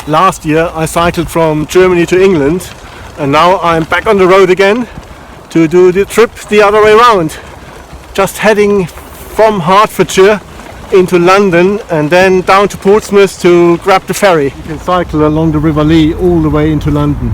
Last year I cycled from Germany to England, and now I'm back on the road again to do the trip the other way around. Just heading from Hertfordshire into London and then down to Portsmouth to grab the ferry. You can cycle along the River Lee all the way into London.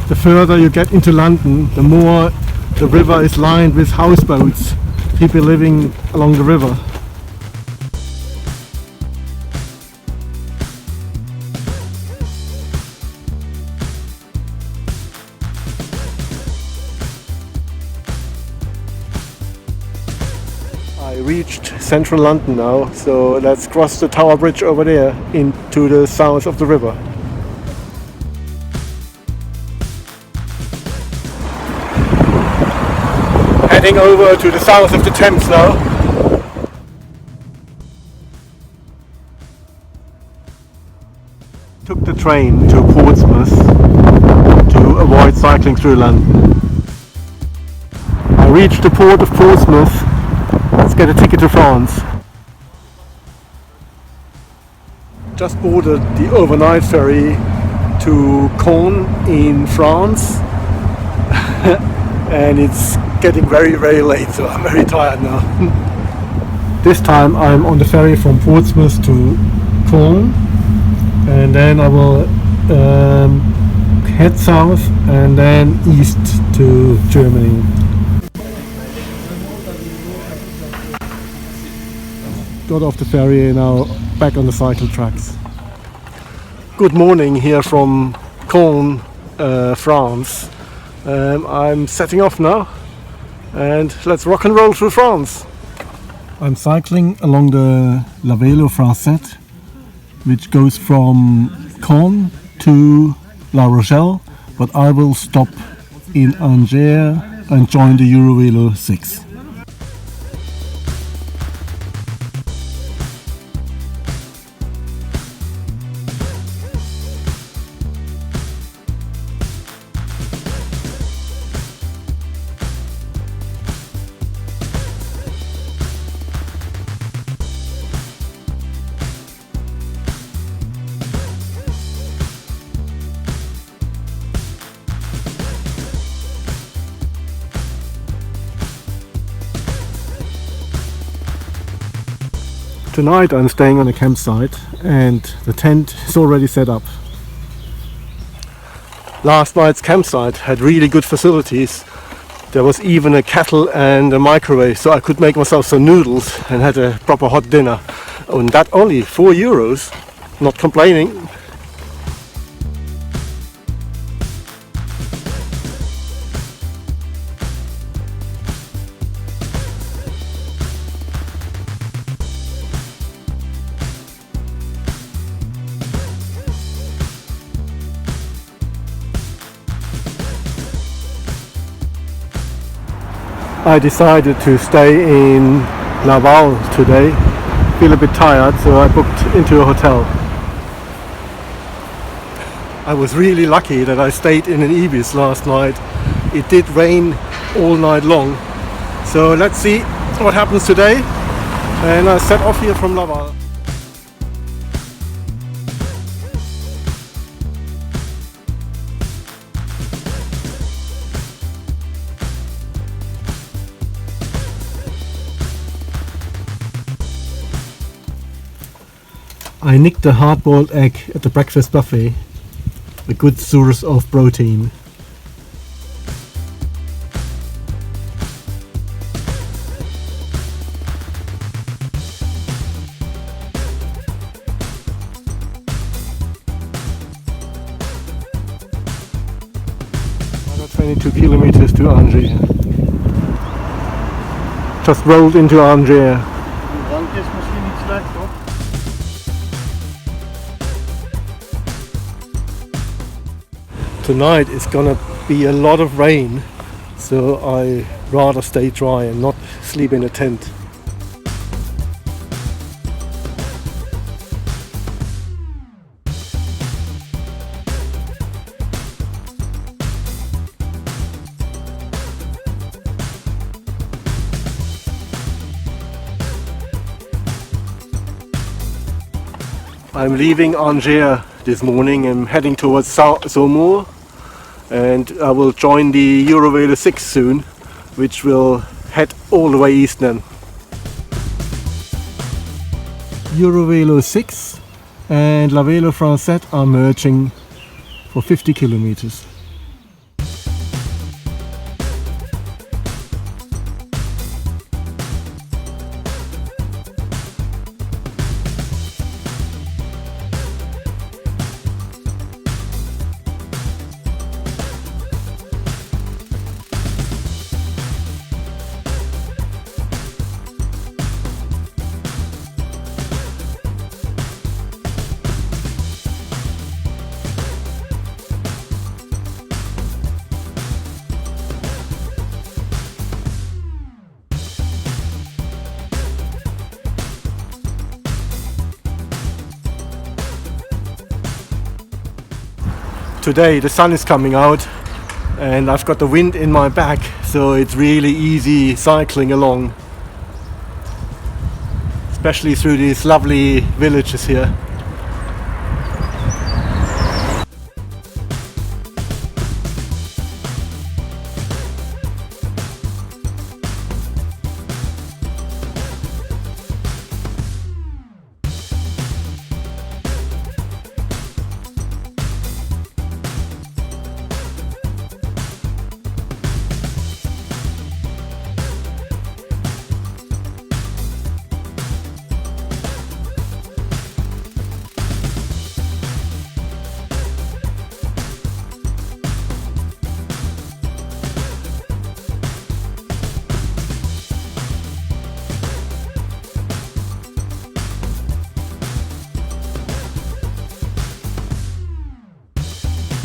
The further you get into London, the more the river is lined with houseboats, people living along the river. I reached central London now, so let's cross the Tower Bridge over there into the south of the river. Heading over to the south of the Thames now. Took the train to Portsmouth to avoid cycling through London. I reached the port of Portsmouth. Let's get a ticket to France. Just boarded the overnight ferry to Caen in France. And it's getting very late, so I'm very tired now. This time I'm on the ferry from Portsmouth to Caen, and then I will head south and then east to Germany. Got off the ferry and now back on the cycle tracks. Good morning here from Caen, France. I'm setting off now and let's rock and roll through France. I'm cycling along the Velo Francette, which goes from Caen to La Rochelle, but I will stop in Angers and join the Eurovelo 6. Tonight I'm staying on a campsite and the tent is already set up. Last night's campsite had really good facilities. There was even a kettle and a microwave, so I could make myself some noodles and had a proper hot dinner. And that only €4. Not complaining. I decided to stay in Laval today. Feel a bit tired, so I booked into a hotel. I was really lucky that I stayed in an Ibis last night. It did rain all night long. So let's see what happens today. And I set off here from Laval. I nicked a hard-boiled egg at the breakfast buffet, a good source of protein. Another 22 kilometers to Angers. Just rolled into Angers. Tonight it's gonna be a lot of rain, so I rather stay dry and not sleep in a tent. I'm leaving Angers this morning. I'm heading towards Saumur, and I will join the Eurovelo 6 soon, which will head all the way east then. Eurovelo 6 and La Velo Francette are merging for 50 kilometers. Today the sun is coming out and I've got the wind in my back, so it's really easy cycling along, especially through these lovely villages here.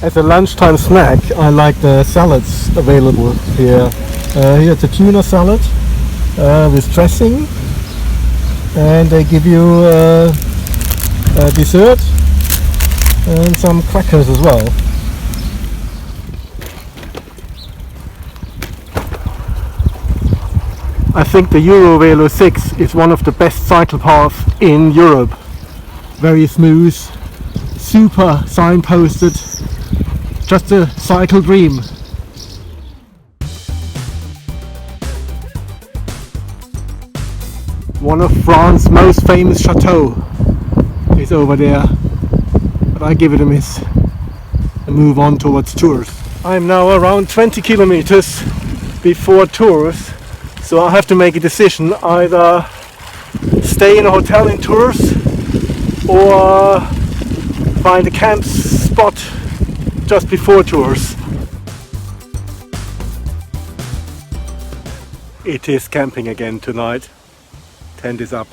As a lunchtime snack, I like the salads available here. Here's a tuna salad with dressing, and they give you a dessert and some crackers as well. I think the Eurovelo 6 is one of the best cycle paths in Europe. Very smooth, super signposted. Just a cycle dream. One of France's most famous chateaux is over there, but I give it a miss and move on towards Tours. I'm now around 20 kilometers before Tours, so I have to make a decision: either stay in a hotel in Tours or find a camp spot just before Tours. It is camping again tonight. Tent is up.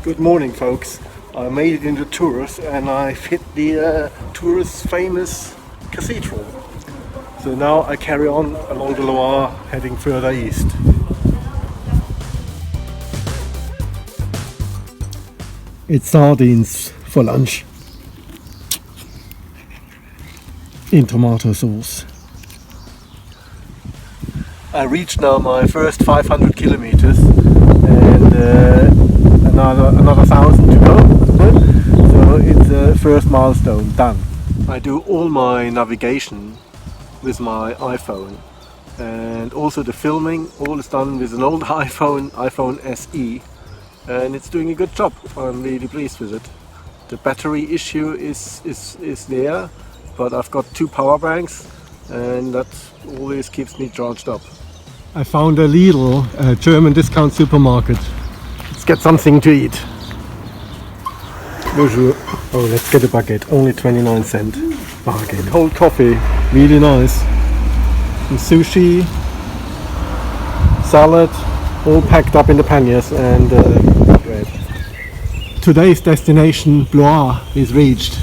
Good morning, folks. I made it into Tours and I've hit the Tours' famous cathedral. So now I carry on along the Loire, heading further east. It's sardines for lunch in tomato sauce. I reached now my first 500 kilometers and another 1,000 to go. So it's the first milestone done. I do all my navigation with my iPhone, and also the filming, all is done with an old iPhone SE, and it's doing a good job. I'm really pleased with it. The battery issue is there, but I've got 2 power banks and that always keeps me charged up. I found a Lidl, a German discount supermarket. Let's get something to eat. Bonjour. Oh, let's get a baguette, only 29 cents. Baguette. Cold coffee, really nice. And sushi, salad, all packed up in the panniers, and bread. Today's destination, Blois, is reached.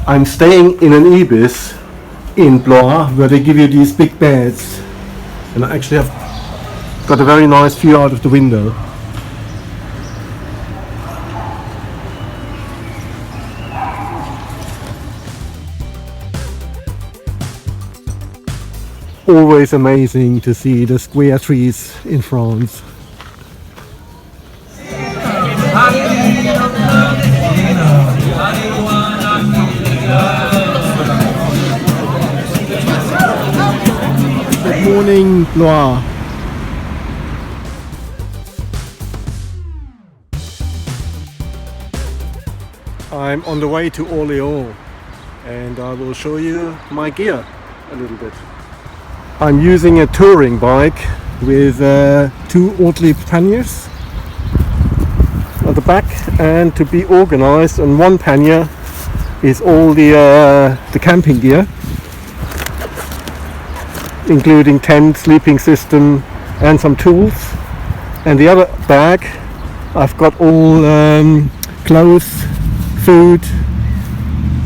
I'm staying in an ibis in Blois, where they give you these big beds, and I actually have got a very nice view out of the window. always amazing to see the square trees in France. Good morning, Loire. I'm on the way to Orléans and I will show you my gear a little bit. I'm using a touring bike with two Ortlieb panniers at the back, and to be organized on one pannier is all the camping gear, including tent, sleeping system and some tools, and the other bag I've got all clothes, food,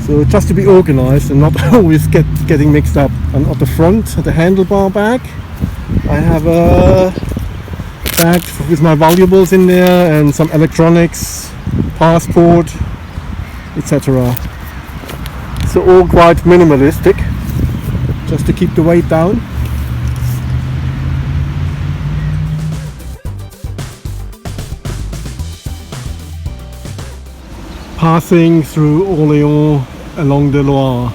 so just to be organized and not always getting mixed up. And at the front, at the handlebar bag, I have a bag with my valuables in there and some electronics, passport, etc. So all quite minimalistic, just to keep the weight down. Passing through Orléans along the Loire.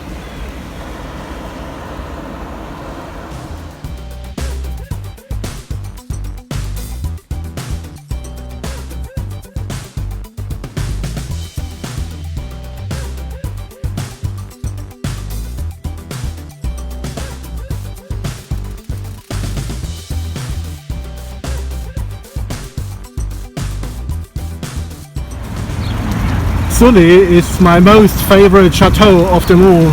Sully is my most favorite chateau of them all.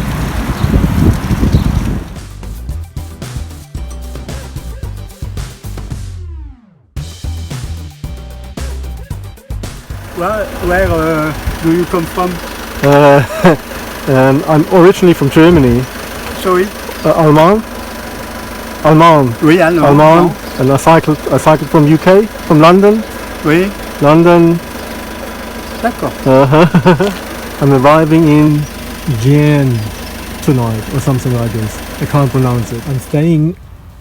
Where do you come from? I'm originally from Germany. Sorry? Allemand. Oui, Allemand. And I cycled from UK, from London. Oui. London. D'accord. I'm arriving in Gien tonight or something like this. I can't pronounce it. I'm staying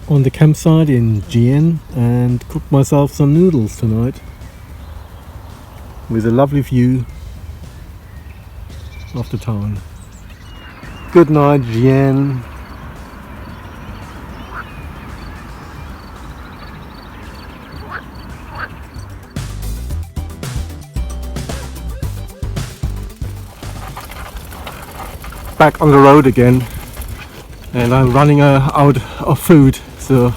on the campsite in Gien and cooked myself some noodles tonight with a lovely view of the town. Good night, Gien. Back on the road again, and I'm running out of food, so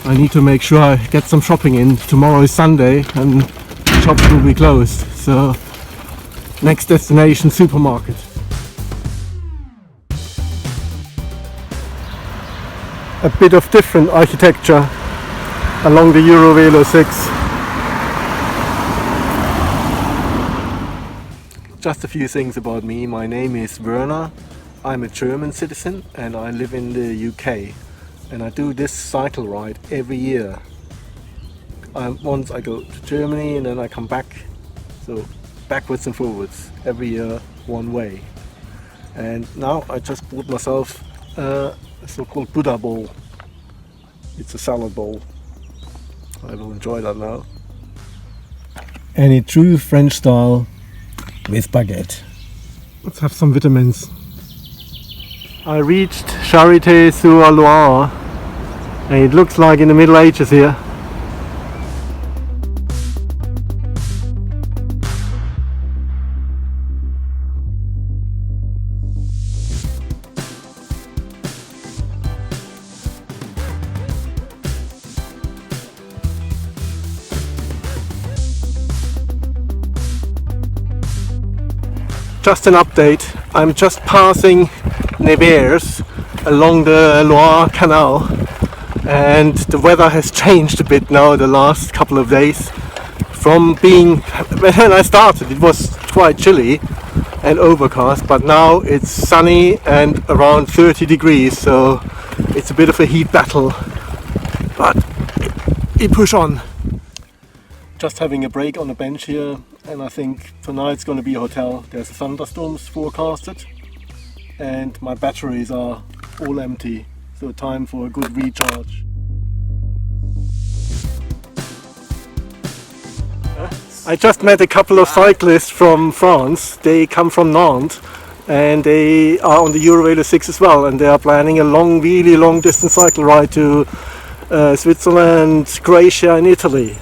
I need to make sure I get some shopping in. Tomorrow is Sunday and shops will be closed, so next destination, supermarket. A bit of different architecture along the Eurovelo 6. Just a few things about me. My name is Werner. I'm a German citizen and I live in the UK. And I do this cycle ride every year. Once I go to Germany and then I come back. So backwards and forwards, every year one way. And now I just bought myself a so-called Buddha bowl. It's a salad bowl. I will enjoy that now. Any true French style with baguette. Let's have some vitamins. I reached Charité-sur-Loire and it looks like in the Middle Ages here. Just an update, I'm just passing Nevers along the Loire Canal and the weather has changed a bit now the last couple of days. From being, when I started it was quite chilly and overcast, but now it's sunny and around 30 degrees, so it's a bit of a heat battle, but we push on. Just having a break on the bench here, and I think tonight's going to be a hotel. There's thunderstorms forecasted and my batteries are all empty, So time for a good recharge. I just met a couple of cyclists from France. They come from Nantes and they are on the Eurovelo 6 as well, and they are planning a really long distance cycle ride to Switzerland, Croatia and Italy.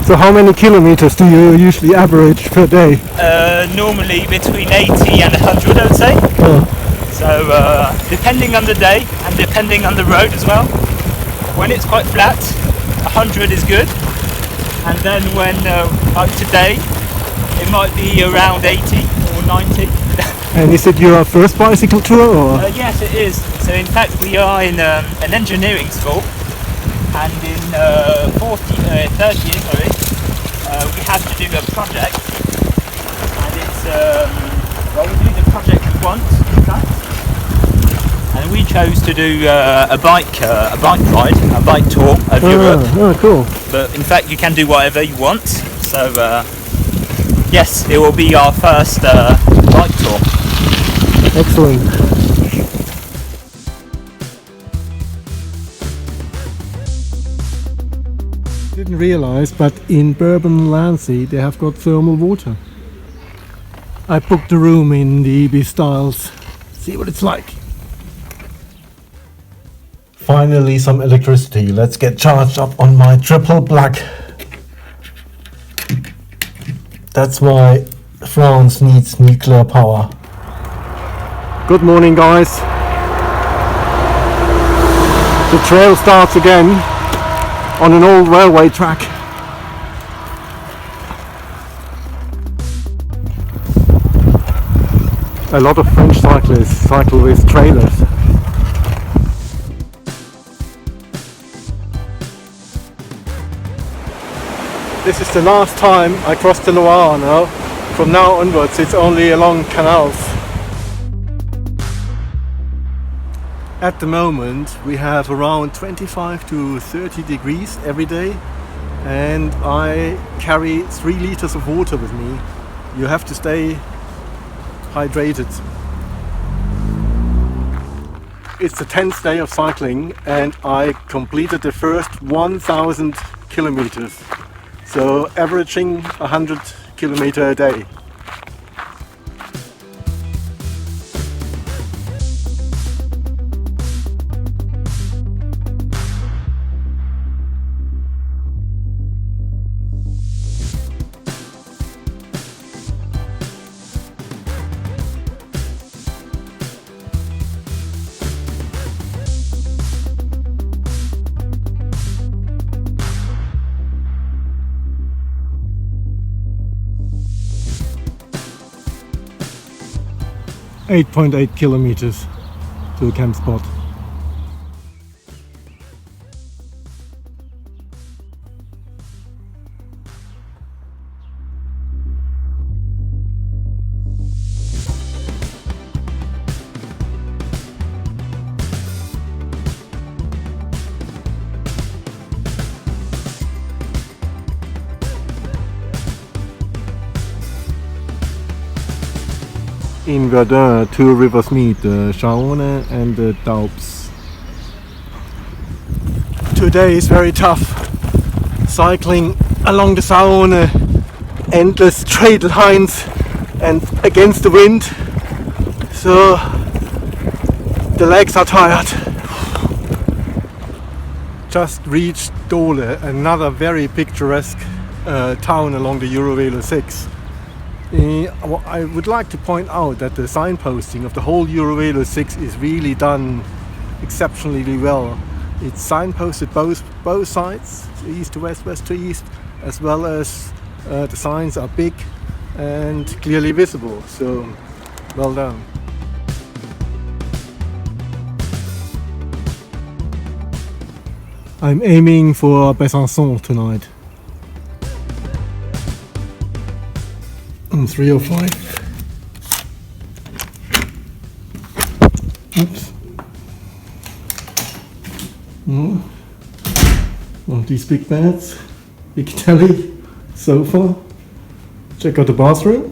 So how many kilometers do you usually average per day? Normally between 80 and 100, I would say. So depending on the day and depending on the road as well. When it's quite flat, 100 is good. And then when like today, it might be around 80 or 90. And is it your first bicycle tour? Or? Yes, it is. So in fact, we are in an engineering school, and in third year, we have to do a project, and it's well, we do the project once, in fact, and we chose to do a bike ride, a bike tour of Europe. Oh, cool! But in fact, you can do whatever you want. So yes, it will be our first bike tour. Excellent. Didn't realize, but in Bourbon-Lancy they have got thermal water. I booked a room in the EB Styles. See what it's like. Finally some electricity. Let's get charged up on my triple black. That's why France needs nuclear power. Good morning, guys. The trail starts again on an old railway track. A lot of French cyclists cycle with trailers. This is the last time I cross the Loire now. From now onwards it's only along canals. At the moment we have around 25 to 30 degrees every day, and I carry 3 liters of water with me. You have to stay hydrated. It's the 10th day of cycling and I completed the first 1000 kilometers. So averaging 100 kilometers a day. .8 kilometers to a camp spot. In Verdun, 2 rivers meet, the Saône and the Doubs. Today is very tough. Cycling along the Saône, endless straight lines and against the wind. So the legs are tired. Just reached Dole, another very picturesque town along the Eurovelo 6. I would like to point out that the signposting of the whole Eurovelo 6 is really done exceptionally well. It's signposted both sides, east to west, west to east, as well as the signs are big and clearly visible, so well done. I'm aiming for Besançon tonight. 305. Oops. Oh, these big beds, big telly, sofa. Check out the bathroom.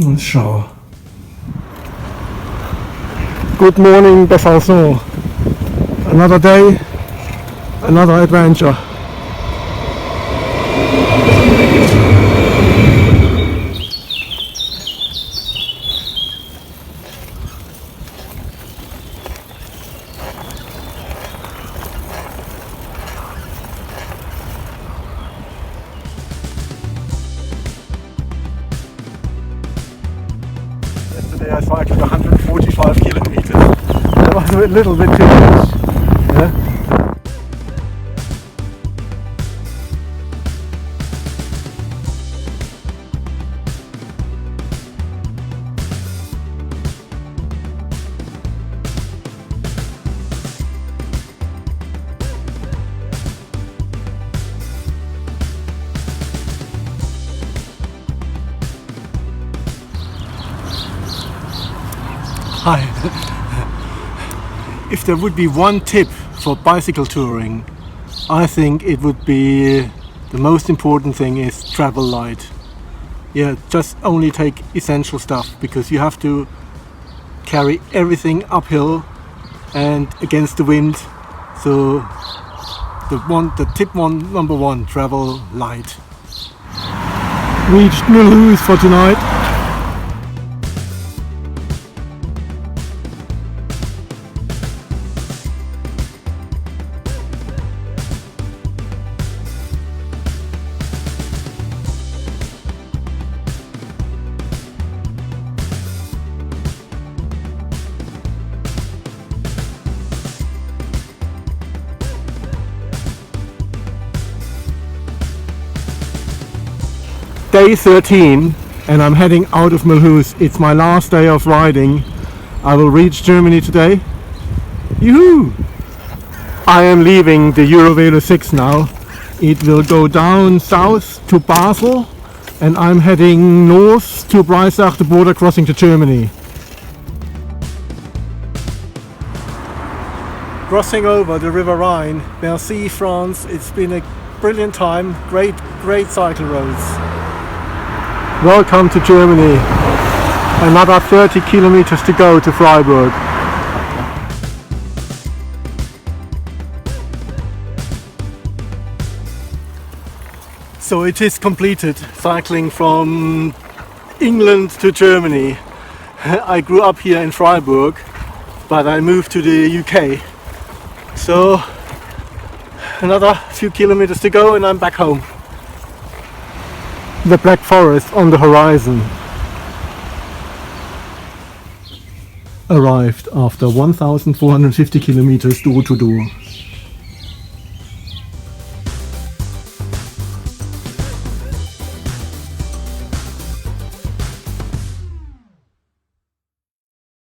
Let's shower. Good morning, Besançon. Another day, another adventure. Yesterday I cycled 145 kilometers. That was a little bit too much. Yeah? Hi. If there would be one tip for bicycle touring, I think it would be the most important thing is travel light. Yeah, just only take essential stuff, because you have to carry everything uphill and against the wind. So number one, travel light. Reached Mulhouse for tonight. Day 13 and I'm heading out of Mulhouse. It's my last day of riding. I will reach Germany today. Yoo-hoo! I am leaving the Eurovelo 6 now. It will go down south to Basel and I'm heading north to Breisach, the border crossing to Germany. Crossing over the River Rhine, merci France. It's been a brilliant time, great cycle roads. Welcome to Germany. Another 30 kilometers to go to Freiburg. So it is completed, cycling from England to Germany. I grew up here in Freiburg, but I moved to the UK. So another few kilometers to go and I'm back home. The Black Forest on the horizon. Arrived after 1,450 kilometers door to door.